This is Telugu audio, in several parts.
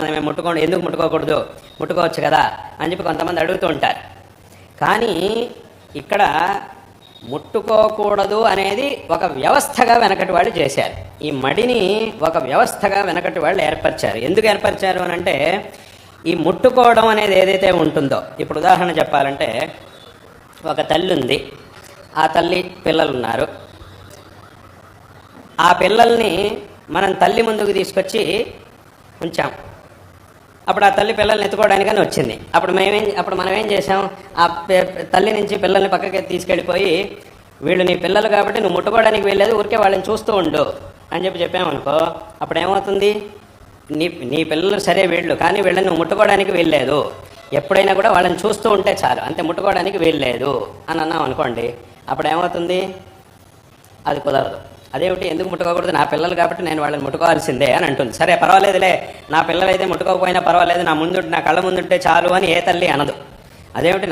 మేము ముట్టుకోండి, ఎందుకు ముట్టుకోకూడదు, ముట్టుకోవచ్చు కదా అని చెప్పి కొంతమంది అడుగుతూ ఉంటారు. కానీ ఇక్కడ ముట్టుకోకూడదు అనేది ఒక వ్యవస్థగా వెనకటి వాళ్ళు చేశారు. ఈ మడిని ఒక వ్యవస్థగా వెనకటి వాళ్ళు ఏర్పరిచారు. ఎందుకు ఏర్పరిచారు అని అంటే, ఈ ముట్టుకోవడం అనేది ఏదైతే ఉంటుందో, ఇప్పుడు ఉదాహరణ చెప్పాలంటే, ఒక తల్లి ఉంది, ఆ తల్లి పిల్లలు ఉన్నారు. ఆ పిల్లల్ని మనం తల్లి ముందుకు తీసుకొచ్చి ఉంచాం. అప్పుడు ఆ తల్లి పిల్లల్ని ఎత్తుకోవడానికని వచ్చింది. అప్పుడు మనం ఏం చేసాం, ఆ తల్లి నుంచి పిల్లల్ని పక్కకి తీసుకెళ్ళిపోయి, వీళ్ళు నీ పిల్లలు కాబట్టి నువ్వు ముట్టుకోవడానికి వెళ్ళలేదు, ఊరికే వాళ్ళని చూస్తూ ఉండు అని చెప్పామనుకో, అప్పుడు ఏమవుతుంది, నీ పిల్లలు సరే వీళ్ళు, కానీ వీళ్ళని నువ్వు ముట్టుకోవడానికి వెళ్ళలేదు, ఎప్పుడైనా కూడా వాళ్ళని చూస్తూ ఉంటే చాలు, అంతే, ముట్టుకోవడానికి వెళ్ళలేదు అని అన్నాం అనుకోండి, అప్పుడు ఏమవుతుంది, అది కుదరదు. అదేమిటి, ఎందుకు ముట్టుకోకూడదు, నా పిల్లలు కాబట్టి నేను వాళ్ళని ముట్టుకోవాల్సిందే అని అంటుంది. సరే పర్వాలేదులే, నా పిల్లలైతే ముట్టుకోకపోయినా పర్వాలేదు, నా కళ్ళ ముందుంటే చాలు అని ఏ తల్లి అనదు. అదేమిటి,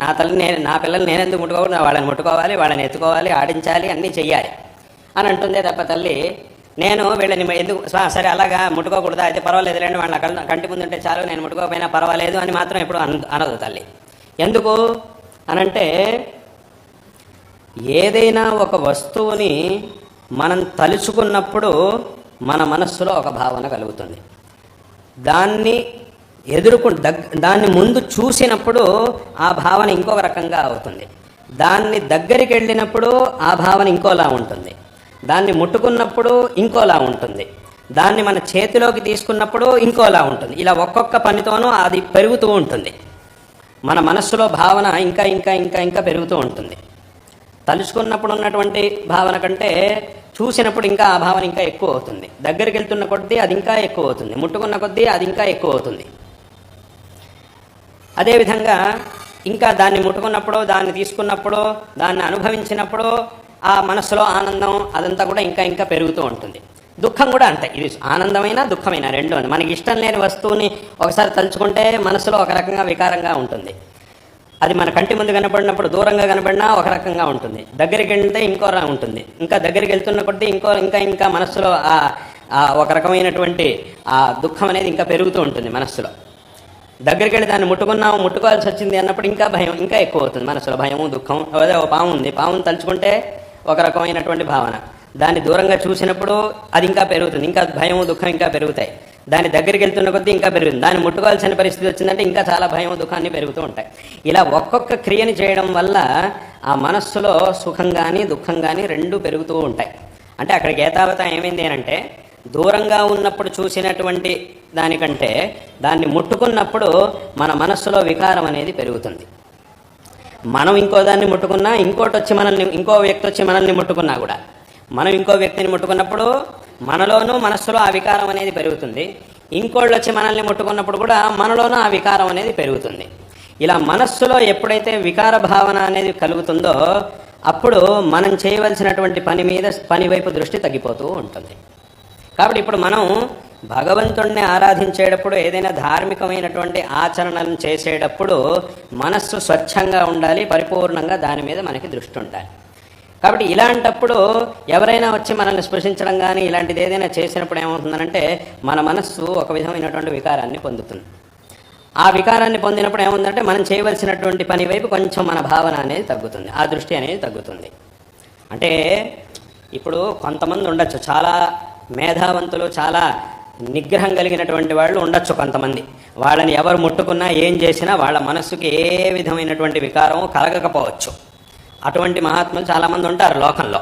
నా పిల్లలు నేనెందుకు ముట్టుకోకూడదు, వాళ్ళని ముట్టుకోవాలి, వాళ్ళని ఎత్తుకోవాలి, ఆడించాలి, అన్నీ చెయ్యాలి అని అంటుందే తప్ప తల్లి నేను వీళ్ళని ఎందుకు, సరే అలాగా ముట్టుకోకూడదు, అయితే పర్వాలేదులేండి, వాళ్ళ కంటి ముందుంటే చాలు, నేను ముట్టుకోకపోయినా పర్వాలేదు అని మాత్రం ఎప్పుడు అనదు తల్లి. ఎందుకు అనంటే, ఏదైనా ఒక వస్తువుని మనం తలుచుకున్నప్పుడు మన మనస్సులో ఒక భావన కలుగుతుంది. దాన్ని దాన్ని ముందు చూసినప్పుడు ఆ భావన ఇంకొక రకంగా అవుతుంది. దాన్ని దగ్గరికి వెళ్ళినప్పుడు ఆ భావన ఇంకోలా ఉంటుంది. దాన్ని ముట్టుకున్నప్పుడు ఇంకోలా ఉంటుంది. దాన్ని మన చేతిలోకి తీసుకున్నప్పుడు ఇంకోలా ఉంటుంది. ఇలా ఒక్కొక్క పనితోనూ అది పెరుగుతూ ఉంటుంది. మన మనస్సులో భావన ఇంకా ఇంకా ఇంకా ఇంకా పెరుగుతూ ఉంటుంది. తలుచుకున్నప్పుడు ఉన్నటువంటి భావన కంటే చూసినప్పుడు ఇంకా ఆ భావన ఇంకా ఎక్కువ అవుతుంది. దగ్గరికి వెళ్తున్న కొద్దీ అది ఇంకా ఎక్కువ అవుతుంది. ముట్టుకున్న కొద్దీ అది ఇంకా ఎక్కువ అవుతుంది. అదేవిధంగా ఇంకా దాన్ని ముట్టుకున్నప్పుడు, దాన్ని తీసుకున్నప్పుడు, దాన్ని అనుభవించినప్పుడు ఆ మనస్సులో ఆనందం అదంతా కూడా ఇంకా ఇంకా పెరుగుతూ ఉంటుంది. దుఃఖం కూడా అంతే. ఇది ఆనందమైన దుఃఖమైన రెండు. మనకి ఇష్టం లేని వస్తువుని ఒకసారి తలుచుకుంటే మనసులో ఒక రకంగా వికారంగా ఉంటుంది. అది మన కంటి ముందు కనపడినప్పుడు, దూరంగా కనపడినా ఒక రకంగా ఉంటుంది. దగ్గరికి వెళ్తే ఇంకోలా ఉంటుంది. ఇంకా దగ్గరికి వెళ్తున్న కొద్దీ ఇంకా ఇంకా మనస్సులో ఒక రకమైనటువంటి ఆ దుఃఖం అనేది ఇంకా పెరుగుతూ ఉంటుంది మనస్సులో. దగ్గరికి వెళ్ళి దాన్ని ముట్టుకోవాల్సి వచ్చింది అన్నప్పుడు ఇంకా భయం ఇంకా ఎక్కువ అవుతుంది మనసులో. భయము, దుఃఖం. అదే ఒక పాము ఉంది, పామును తలుచుకుంటే ఒక రకమైనటువంటి భావన. దాన్ని దూరంగా చూసినప్పుడు అది ఇంకా పెరుగుతుంది. ఇంకా భయము, దుఃఖం ఇంకా పెరుగుతాయి. దాని దగ్గరికి వెళ్తున్న కొద్దీ ఇంకా పెరుగుతుంది. దాన్ని ముట్టుకోవాల్సిన పరిస్థితి వచ్చిందంటే ఇంకా చాలా భయం, దుఃఖాన్ని పెరుగుతూ ఉంటాయి. ఇలా ఒక్కొక్క క్రియని చేయడం వల్ల ఆ మనస్సులో సుఖం కానీ దుఃఖం కానీ రెండూ పెరుగుతూ ఉంటాయి. అంటే అక్కడికి ఏతావత ఏమైంది అంటే, దూరంగా ఉన్నప్పుడు చూసినటువంటి దానికంటే దాన్ని ముట్టుకున్నప్పుడు మన మనస్సులో వికారం అనేది పెరుగుతుంది. మనం ఇంకో దాన్ని ముట్టుకున్నా, ఇంకో వ్యక్తి వచ్చి మనల్ని ముట్టుకున్నా కూడా, మనం ఇంకో వ్యక్తిని ముట్టుకున్నప్పుడు మనలోనూ మనస్సులో ఆ వికారం అనేది పెరుగుతుంది. ఇంకోళ్ళు వచ్చి మనల్ని ముట్టుకున్నప్పుడు కూడా మనలోనూ ఆ వికారం అనేది పెరుగుతుంది. ఇలా మనస్సులో ఎప్పుడైతే వికార భావన అనేది కలుగుతుందో అప్పుడు మనం చేయవలసినటువంటి పని వైపు దృష్టి తగ్గిపోతూ ఉంటుంది. కాబట్టి ఇప్పుడు మనం భగవంతుణ్ణి ఆరాధించేటప్పుడు, ఏదైనా ధార్మికమైనటువంటి ఆచరణలను చేసేటప్పుడు మనస్సు స్వచ్ఛంగా ఉండాలి, పరిపూర్ణంగా దాని మీద మనకి దృష్టి ఉండాలి. కాబట్టి ఇలాంటప్పుడు ఎవరైనా వచ్చి మనల్ని స్పృశించడం కానీ ఇలాంటిది ఏదైనా చేసినప్పుడు ఏమవుతుందనంటే మన మనస్సు ఒక విధమైనటువంటి వికారాన్ని పొందుతుంది. ఆ వికారాన్ని పొందినప్పుడు ఏముందంటే మనం చేయవలసినటువంటి పని వైపు కొంచెం మన భావన అనేది తగ్గుతుంది, ఆ దృష్టి అనేది తగ్గుతుంది. అంటే ఇప్పుడు కొంతమంది ఉండొచ్చు, చాలా మేధావంతులు, చాలా నిగ్రహం కలిగినటువంటి వాళ్ళు ఉండొచ్చు కొంతమంది. వాళ్ళని ఎవరు ముట్టుకున్నా ఏం చేసినా వాళ్ళ మనస్సుకి ఏ విధమైనటువంటి వికారం కలగకపోవచ్చు. అటువంటి మహాత్ములు చాలామంది ఉంటారు లోకంలో.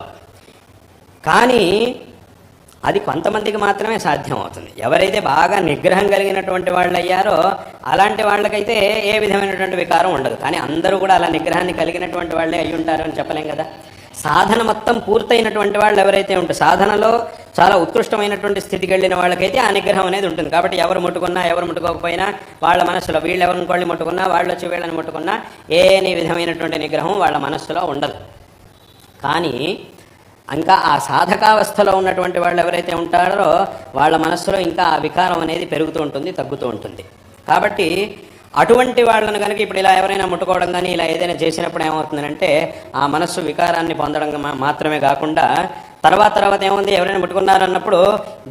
కానీ అది కొంతమందికి మాత్రమే సాధ్యం అవుతుంది. ఎవరైతే బాగా నిగ్రహం కలిగినటువంటి వాళ్ళు అయ్యారో అలాంటి వాళ్ళకైతే ఏ విధమైనటువంటి వికారం ఉండదు. కానీ అందరూ కూడా అలా నిగ్రహాన్ని కలిగినటువంటి వాళ్ళే అయి ఉంటారు అని చెప్పలేం కదా. సాధన మొత్తం పూర్తయినటువంటి వాళ్ళు ఎవరైతే ఉంటారో, సాధనలో చాలా ఉత్కృష్టమైనటువంటి స్థితికి వెళ్ళిన వాళ్ళకైతే ఆ నిగ్రహం అనేది ఉంటుంది. కాబట్టి ఎవరు ముట్టుకున్నా ఎవరు ముట్టుకోకపోయినా వాళ్ళ మనస్సులో, వీళ్ళు ఎవరిని ముట్టుకున్నా వాళ్ళు వచ్చి వీళ్ళని ముట్టుకున్నా ఏ విధమైనటువంటి నిగ్రహం వాళ్ళ మనస్సులో ఉండదు. కానీ ఇంకా ఆ సాధకావస్థలో ఉన్నటువంటి వాళ్ళు ఎవరైతే ఉంటారో వాళ్ళ మనస్సులో ఇంకా ఆ వికారం అనేది పెరుగుతూ ఉంటుంది, తగ్గుతూ ఉంటుంది. కాబట్టి అటువంటి వాళ్ళను కనుక ఇప్పుడు ఇలా ఎవరైనా ముట్టుకోవడం కానీ ఇలా ఏదైనా చేసినప్పుడు ఏమవుతుందంటే ఆ మనస్సు వికారాన్ని పొందడం మాత్రమే కాకుండా తర్వాత ఏముంది, ఎవరైనా ముట్టుకున్నారన్నప్పుడు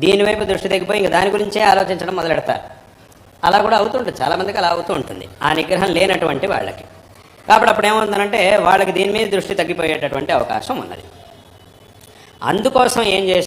దీనివైపు దృష్టి తగ్గిపోయి ఇంకా దాని గురించే ఆలోచించడం మొదలెడతారు. అలా కూడా అవుతుంటుంది, చాలామందికి అలా అవుతూ ఉంటుంది ఆ నిగ్రహం లేనటువంటి వాళ్ళకి. కాబట్టి అప్పుడు ఏమవుతుందంటే వాళ్ళకి దీని మీద దృష్టి తగ్గిపోయేటటువంటి అవకాశం ఉన్నది. అందుకోసం ఏం చేసి